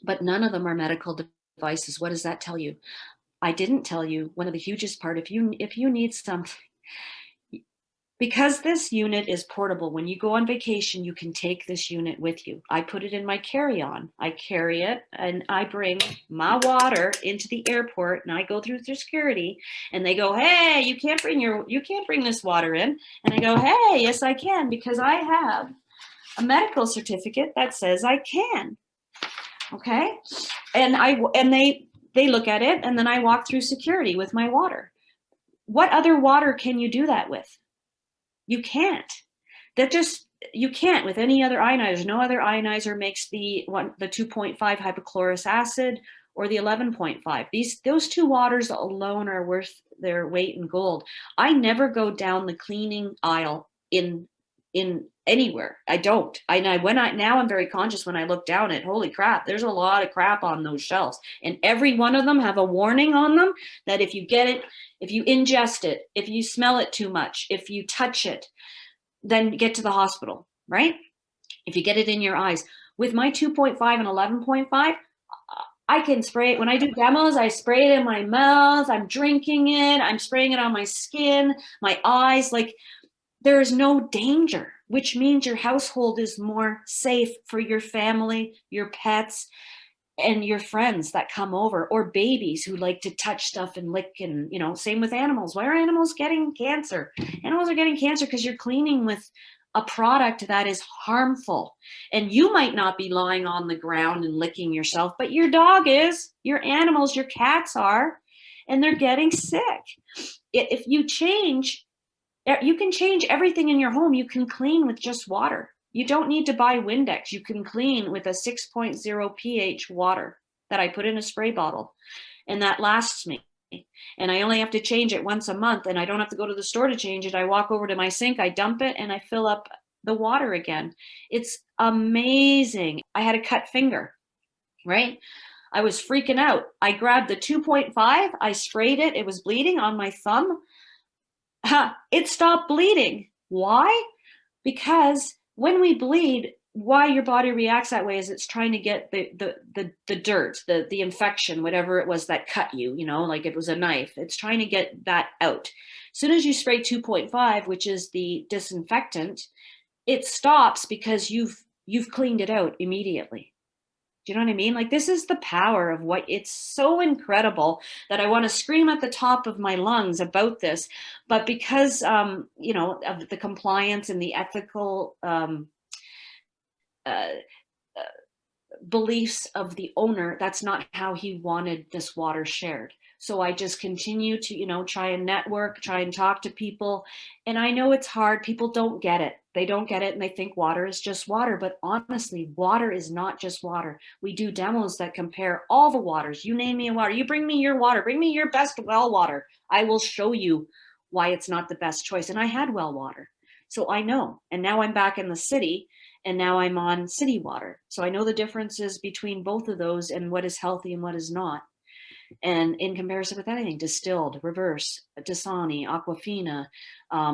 but none of them are medical devices. What does that tell you? I didn't tell you one of the hugest part. If you need something, because this unit is portable, when you go on vacation, you can take this unit with you. I put it in my carry-on. I carry it and I bring my water into the airport, and I go through security, and they go, hey, you can't bring this water in. And I go, hey, yes, I can, because I have a medical certificate that says I can. Okay. And they look at it, and then I walk through security with my water. What other water can you do that with? You can't. You can't with any other ionizer. No other ionizer makes the 2.5 hypochlorous acid or the 11.5. Those two waters alone are worth their weight in gold. I never go down the cleaning aisle in anywhere. I don't. Now I'm very conscious when I look down at, holy crap, there's a lot of crap on those shelves. And every one of them have a warning on them that if you get it, if you ingest it, if you smell it too much, if you touch it, then get to the hospital, right? If you get it in your eyes. With my 2.5 and 11.5, I can spray it. When I do demos, I spray it in my mouth. I'm drinking it. I'm spraying it on my skin, my eyes. Like, there is no danger, which means your household is more safe for your family, your pets, and your friends that come over, or babies who like to touch stuff and lick. And, same with animals. Why are animals getting cancer? Animals are getting cancer because you're cleaning with a product that is harmful. And you might not be lying on the ground and licking yourself, but your dog is, your animals, your cats are, and they're getting sick. If you change, you can change everything in your home. You can clean with just water. You don't need to buy Windex. You can clean with a 6.0 pH water that I put in a spray bottle, and that lasts me. And I only have to change it once a month, and I don't have to go to the store to change it. I walk over to my sink, I dump it, and I fill up the water again. It's amazing. I had a cut finger, right? I was freaking out. I grabbed the 2.5, I sprayed it. It was bleeding on my thumb. It stopped bleeding. Why? Because when we bleed, why your body reacts that way is it's trying to get the dirt, the infection, whatever it was that cut you, like it was a knife. It's trying to get that out. As soon as you spray 2.5, which is the disinfectant, it stops because you've cleaned it out immediately. Do you know what I mean? Like, this is the power of it's so incredible that I want to scream at the top of my lungs about this. But because, of the compliance and the ethical beliefs of the owner, that's not how he wanted this water shared. So I just continue to, try and network, try and talk to people. And I know it's hard. People don't get it. They don't get it, and they think water is just water. But honestly, water is not just water. We do demos that compare all the waters. You name me a water. You bring me your water. Bring me your best well water. I will show you why it's not the best choice. And I had well water. So I know. And now I'm back in the city, and now I'm on city water. So I know the differences between both of those and what is healthy and what is not. And in comparison with anything, distilled, reverse, Dasani, Aquafina,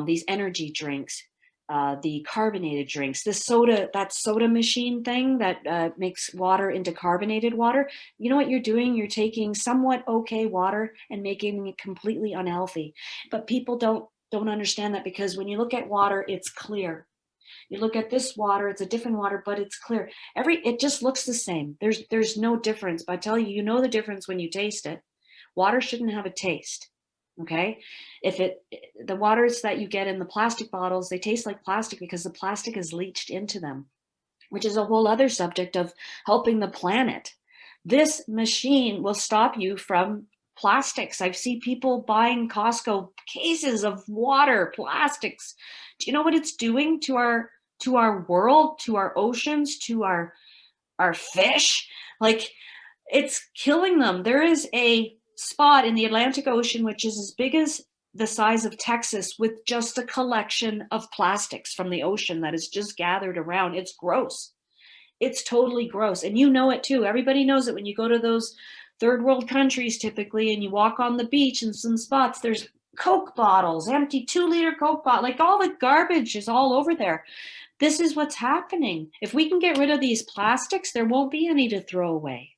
these energy drinks, the carbonated drinks, that soda machine thing that makes water into carbonated water. You know what you're doing? You're taking somewhat okay water and making it completely unhealthy. But people don't understand that, because when you look at water, it's clear. You look at this water, it's a different water, but it's clear. It just looks the same. There's no difference. But I tell you, you know the difference when you taste it. Water shouldn't have a taste. Okay? If it The waters that you get in the plastic bottles, they taste like plastic because the plastic is leached into them, which is a whole other subject of helping the planet. This machine will stop you from plastics. I've seen people buying Costco cases of water, plastics. Do you know what it's doing to our world, to our oceans, to our fish? Like, it's killing them. There is a spot in the Atlantic Ocean which is as big as the size of Texas with just a collection of plastics from the ocean that is just gathered around. It's gross. It's totally gross. And you know it too. Everybody knows it when you go to those third world countries typically and you walk on the beach in some spots, there's Coke bottles, empty 2 liter Coke bottle, like all the garbage is all over there. This is what's happening. If we can get rid of these plastics, there won't be any to throw away.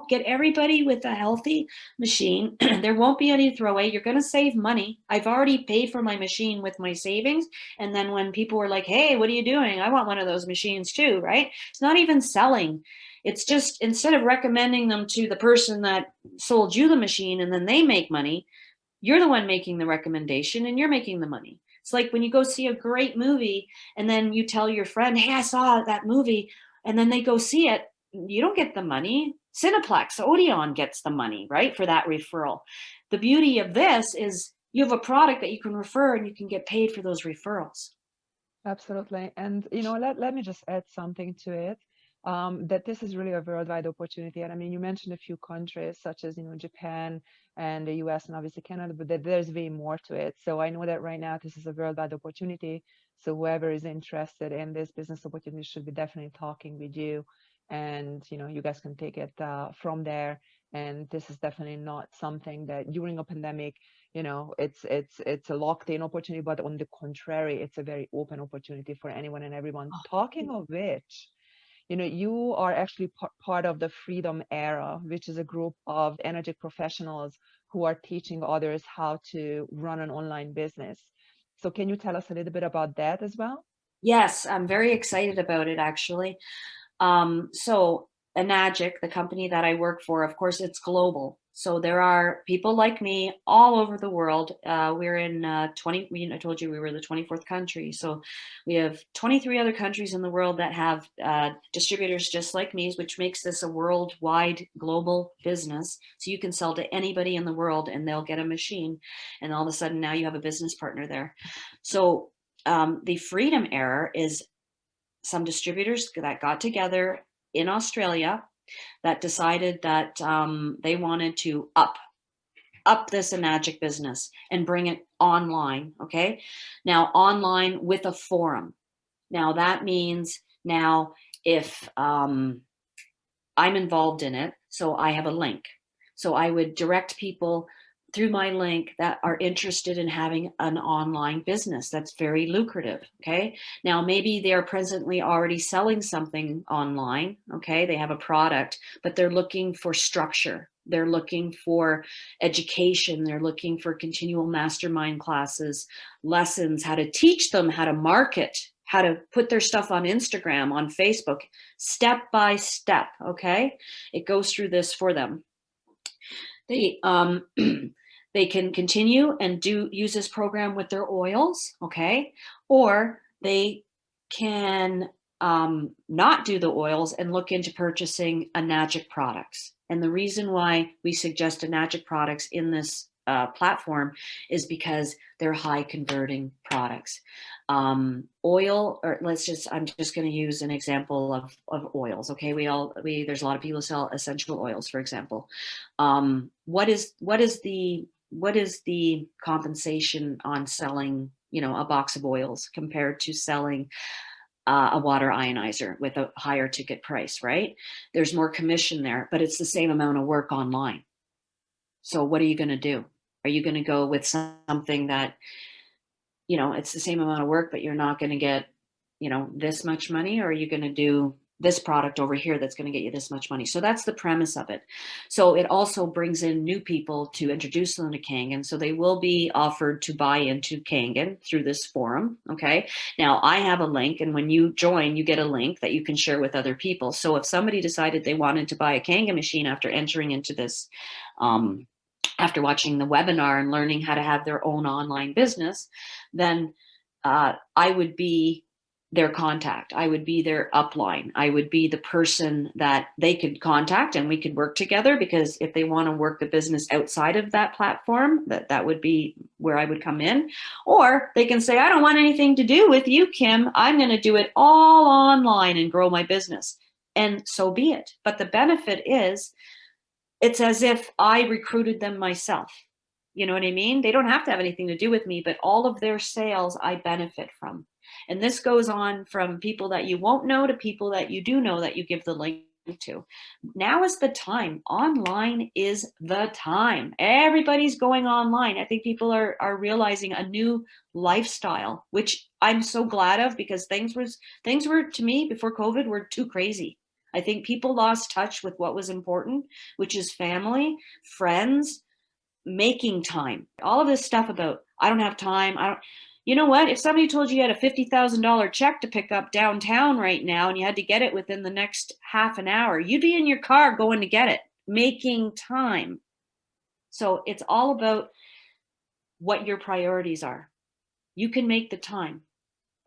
Get everybody with a healthy machine. There won't be any to throw away. You're going to save money. I've already paid for my machine with my savings. And then when people were like, hey, what are you doing? I want one of those machines too, right? It's not even selling. It's just, instead of recommending them to the person that sold you the machine and then they make money, you're the one making the recommendation and you're making the money. It's like when you go see a great movie and then you tell your friend, hey, I saw that movie, and then they go see it. You don't get the money. Cineplex, Odeon gets the money, right, for that referral. The beauty of this is you have a product that you can refer and you can get paid for those referrals. Absolutely. And let me just add something to it. That this is really a worldwide opportunity. And I mean, you mentioned a few countries such as, Japan and the US and obviously Canada, but there's way more to it. So I know that right now this is a worldwide opportunity. So whoever is interested in this business opportunity should be definitely talking with you. And, you guys can take it from there. And this is definitely not something that during a pandemic, it's a locked in opportunity, but on the contrary, it's a very open opportunity for anyone and everyone. Talking of which, you are actually part of the Freedom Era, which is a group of energetic professionals who are teaching others how to run an online business. So can you tell us a little bit about that as well? Yes, I'm very excited about it actually. So Enagic, the company that I work for, of course, it's global. So there are people like me all over the world. We're in 20, I told you we were the 24th country. So we have 23 other countries in the world that have distributors just like me, which makes this a worldwide global business. So you can sell to anybody in the world and they'll get a machine. And all of a sudden now you have a business partner there. So the Freedom Era is some distributors that got together in Australia that decided that they wanted to up this Enagic business and bring it online. Okay, now online with a forum. Now that means now if I'm involved in it, so I have a link. So I would direct people through my link that are interested in having an online business that's very lucrative. Okay. Now, maybe they're presently already selling something online. Okay. They have a product, but they're looking for structure. They're looking for education. They're looking for continual mastermind classes, lessons, how to teach them how to market, how to put their stuff on Instagram, on Facebook, step by step. Okay. It goes through this for them. They they can continue and use this program with their oils, okay? Or they can not do the oils and look into purchasing Enagic products. And the reason why we suggest Enagic products in this platform is because they're high converting products. Oil, or I'm just going to use an example of oils. Okay. There's a lot of people who sell essential oils, for example. What is the compensation on selling, a box of oils compared to selling a water ionizer with a higher ticket price, right? There's more commission there, but it's the same amount of work online. So what are you going to do? Are you going to go with something that, it's the same amount of work, but you're not going to get, this much money? Or are you going to do this product over here that's going to get you this much money. So that's the premise of it. So it also brings in new people to introduce them to Kangen. So they will be offered to buy into Kangen through this forum. Okay. Now I have a link, and when you join, you get a link that you can share with other people. So if somebody decided they wanted to buy a Kangen machine after entering into this, after watching the webinar and learning how to have their own online business, then I would be their contact. I would be their upline. I would be the person that they could contact, and we could work together, because if they want to work the business outside of that platform, that would be where I would come in. Or they can say, I don't want anything to do with you, Kim. I'm going to do it all online and grow my business. And so be it. But the benefit is, it's as if I recruited them myself. You know what I mean? They don't have to have anything to do with me, but all of their sales I benefit from. And this goes on from people that you won't know to people that you do know that you give the link to. Now is the time. Online is the time. Everybody's going online. I think people are realizing a new lifestyle, which I'm so glad of, because things were to me before COVID were too crazy. I think people lost touch with what was important, which is family, friends, making time. All of this stuff about, I don't have time. You know what? If somebody told you had a $50,000 check to pick up downtown right now and you had to get it within the next half an hour, you'd be in your car going to get it, making time. So it's all about what your priorities are. You can make the time,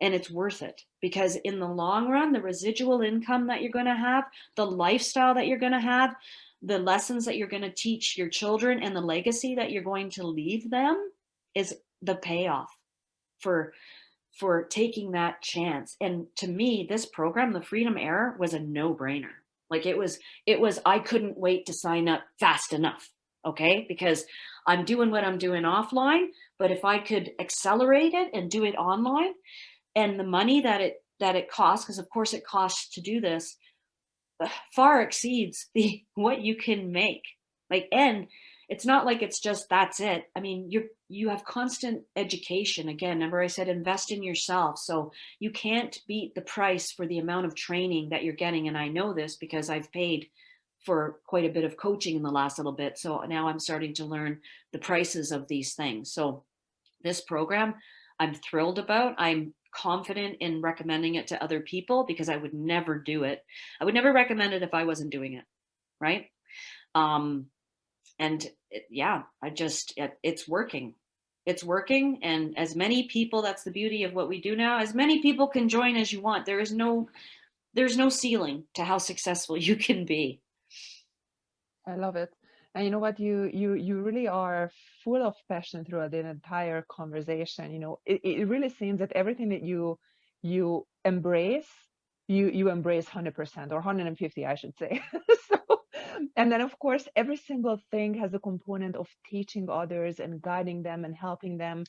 and it's worth it, because in the long run, the residual income that you're going to have, the lifestyle that you're going to have, the lessons that you're going to teach your children, and the legacy that you're going to leave them is the payoff for taking that chance. And to me, this program, the Freedom Era, was a no-brainer. Like it was, I couldn't wait to sign up fast enough. Okay. Because I'm doing what I'm doing offline, but if I could accelerate it and do it online, and the money that it costs, because of course it costs to do this, far exceeds what you can make. Like, and it's not like it's just, that's it. I mean, you have constant education. Again, remember I said invest in yourself. So you can't beat the price for the amount of training that you're getting. And I know this because I've paid for quite a bit of coaching in the last little bit. So now I'm starting to learn the prices of these things. So this program, I'm thrilled about. I'm confident in recommending it to other people, because I would never do it. I would never recommend it if I wasn't doing it. Right. And yeah, it's working. It's working. And as many people, that's the beauty of what we do now, as many people can join as you want. There's no ceiling to how successful you can be. I love it. And you know what? You really are full of passion throughout the entire conversation. You know, it really seems that everything that you embrace, you embrace 100% or 150, I should say. So, and then of course, every single thing has a component of teaching others and guiding them and helping them.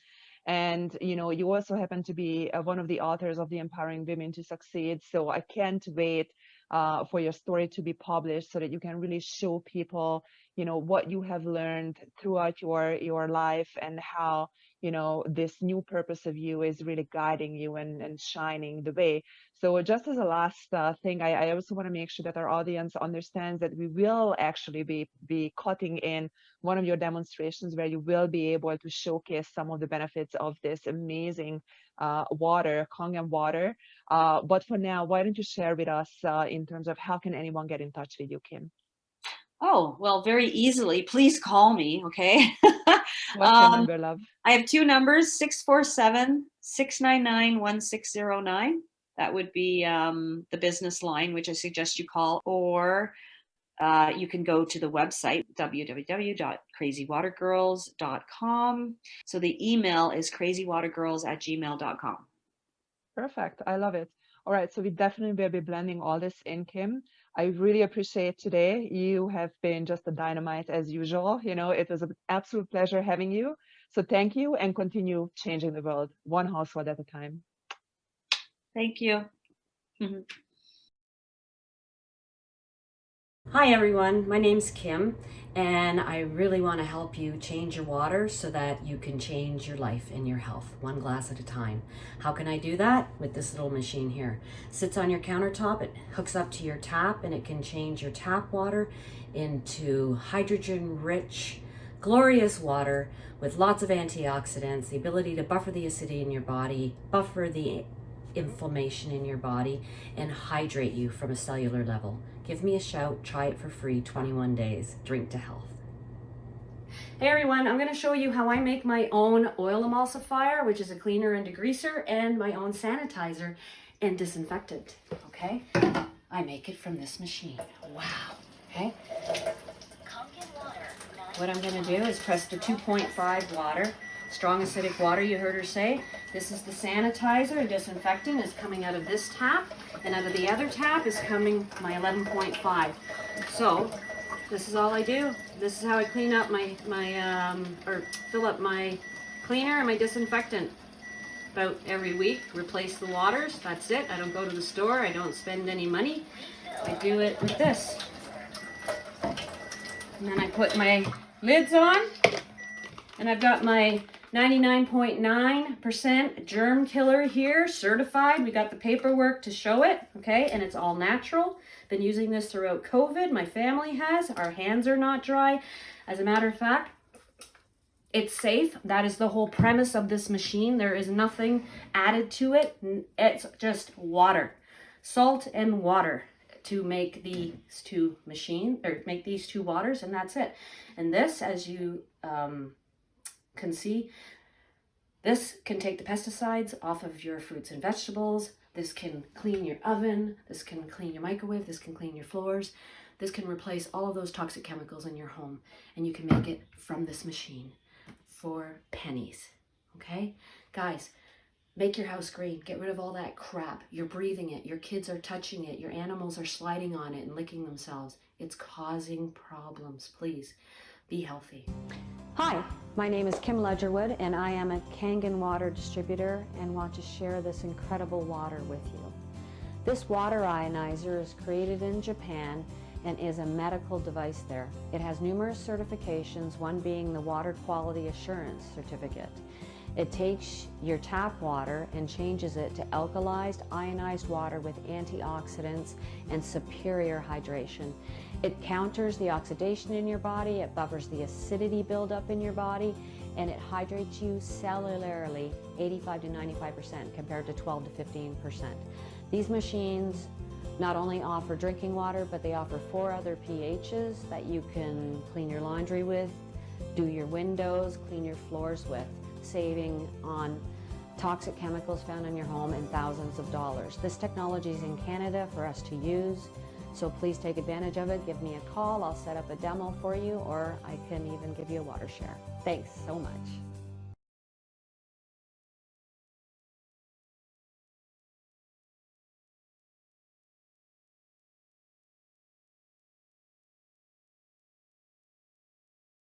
And you know, you also happen to be one of the authors of the Empowering Women to Succeed. So I can't wait for your story to be published, so that you can really show people, you know, what you have learned throughout your life, and how, you know, this new purpose of you is really guiding you and shining the way. So just as a last thing, I also want to make sure that our audience understands that we will actually be cutting in one of your demonstrations, where you will be able to showcase some of the benefits of this amazing water, Kangen water. But for now, why don't you share with us in terms of how can anyone get in touch with you, Kim? Oh, well, very easily. Please call me. Okay. What's your number, love? I have two numbers, 647-699-1609. That would be the business line, which I suggest you call, or you can go to the website, www.crazywatergirls.com. So the email is crazywatergirls@gmail.com. Perfect. I love it. All right. So we definitely will be blending all this in, Kim. I really appreciate today. You have been just a dynamite as usual. You know, it was an absolute pleasure having you. So thank you, and continue changing the world one household at a time. Thank you. Hi everyone, my name's Kim, and I really want to help you change your water so that you can change your life and your health, one glass at a time. How can I do that? With this little machine here. Sits on your countertop, it hooks up to your tap, and it can change your tap water into hydrogen-rich, glorious water with lots of antioxidants, the ability to buffer the acidity in your body, buffer the inflammation in your body, and hydrate you from a cellular level. Give me a shout, try it for free, 21 days, drink to health. Hey everyone, I'm going to show you how I make my own oil emulsifier, which is a cleaner and degreaser, and my own sanitizer and disinfectant, okay? I make it from this machine. Wow, okay? What I'm going to do is press the 2.5 water, strong acidic water you heard her say. This is the sanitizer and disinfectant is coming out of this tap, and out of the other tap is coming my 11.5. So this is all I do. This is how I clean up or fill up my cleaner and my disinfectant. About every week, replace the waters. That's it. I don't go to the store. I don't spend any money. I do it with this. And then I put my lids on, and I've got my 99.9% germ killer here, certified. We got the paperwork to show it, okay? And it's all natural. Been using this throughout COVID. My family has. Our hands are not dry. As a matter of fact, it's safe. That is the whole premise of this machine. There is nothing added to it. It's just water, salt and water, to make these two make these two waters, and that's it. And this, as you can see, this can take the pesticides off of your fruits and vegetables. This can clean your oven. This can clean your microwave. This can clean your floors. This can replace all of those toxic chemicals in your home, and you can make it from this machine for pennies, okay? Guys, make your house green. Get rid of all that crap. You're breathing it. Your kids are touching it. Your animals are sliding on it and licking themselves. It's causing problems. Please, be healthy. Hi, my name is Kim Ledgerwood, and I am a Kangen water distributor and want to share this incredible water with you. This water ionizer is created in Japan and is a medical device there. It has numerous certifications, one being the Water Quality Assurance Certificate. It takes your tap water and changes it to alkalized, ionized water with antioxidants and superior hydration. It counters the oxidation in your body, it buffers the acidity buildup in your body, and it hydrates you cellularly 85 to 95% compared to 12 to 15%. These machines not only offer drinking water, but they offer 4 other pHs that you can clean your laundry with, do your windows, clean your floors with, saving on toxic chemicals found in your home and thousands of dollars. This technology is in Canada for us to use, so please take advantage of it. Give me a call. I'll set up a demo for you, or I can even give you a water share. Thanks so much.